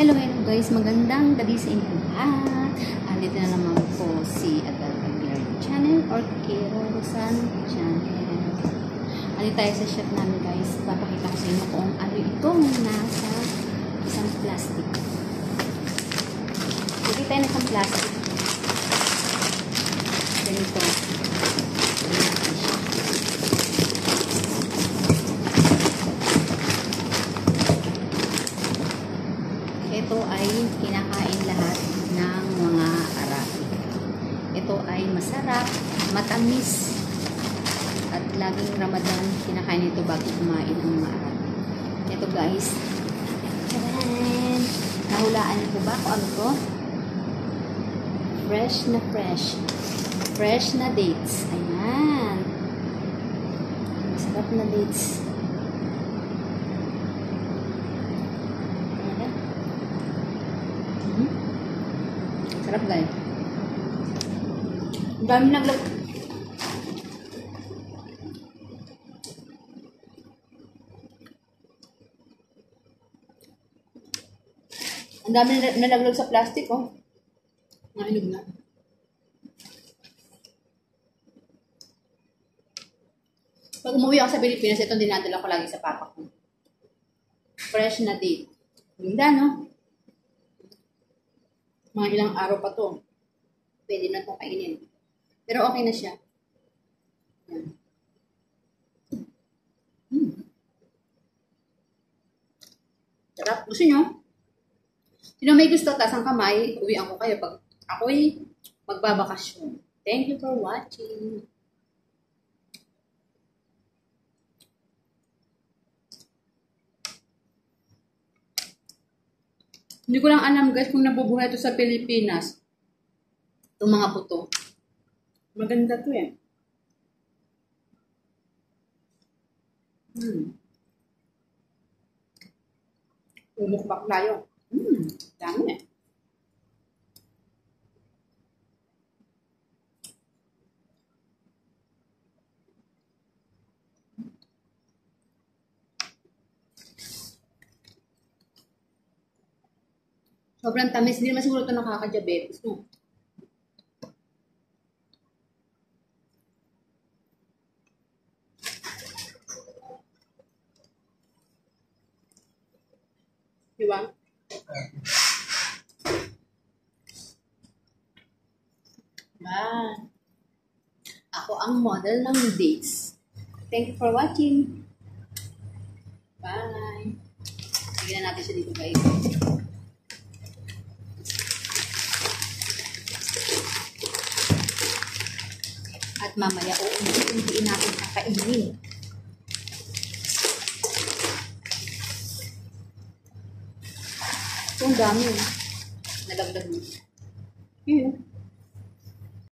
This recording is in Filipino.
Hello guys, magandang gabi sa inyo lahat. Andito na naman po si Adal Aguilar Channel or Kero Rosan Channel. Andito tayo sa shop namin guys. Papakita ko sa inyo kung ano itong nasa isang plastic. Hindi tayo na isang plastic. Ganito. Ito ay kinakain lahat ng mga Arabi. Ito ay masarap, matamis, at laging Ramadan kinakain ito bago kumain ang mga Arabi. Ito guys, tadaan! Nahulaan niyo po ba kung ano to? Fresh na fresh. Fresh na dates. Ayan. Masarap na dates. Sarap guys. Ang dami naglag... Ang dami nalaglag sa plastic, oh. Nahinog na. Pag umuwi ako sa Pilipinas, itong dinadala ko lagi sa papa ko. Fresh na date. Ganda, no? Mga ilang araw pa to. Pwede na itong kainin. Pero okay na siya. Yan. Sarap. Gusto nyo? Sino may gusto, taas ang kamay, uwian ko kayo pag ako'y magbabakasyon. Thank you for watching. Hindi ko lang alam guys kung nabubuhay ito sa Pilipinas. Itong mga buto. Maganda to eh. Umukbak tayo. Dami eh. Sobrang tamis. Hindi naman siguro ito nakaka-diabetes, no? Diba? Ako ang model ng dates. Thank you for watching. Bye. Tignan natin siya dito guys. At mamaya, hindi natin kakainin. Ito ang dami. Nalagdag mo. Yun.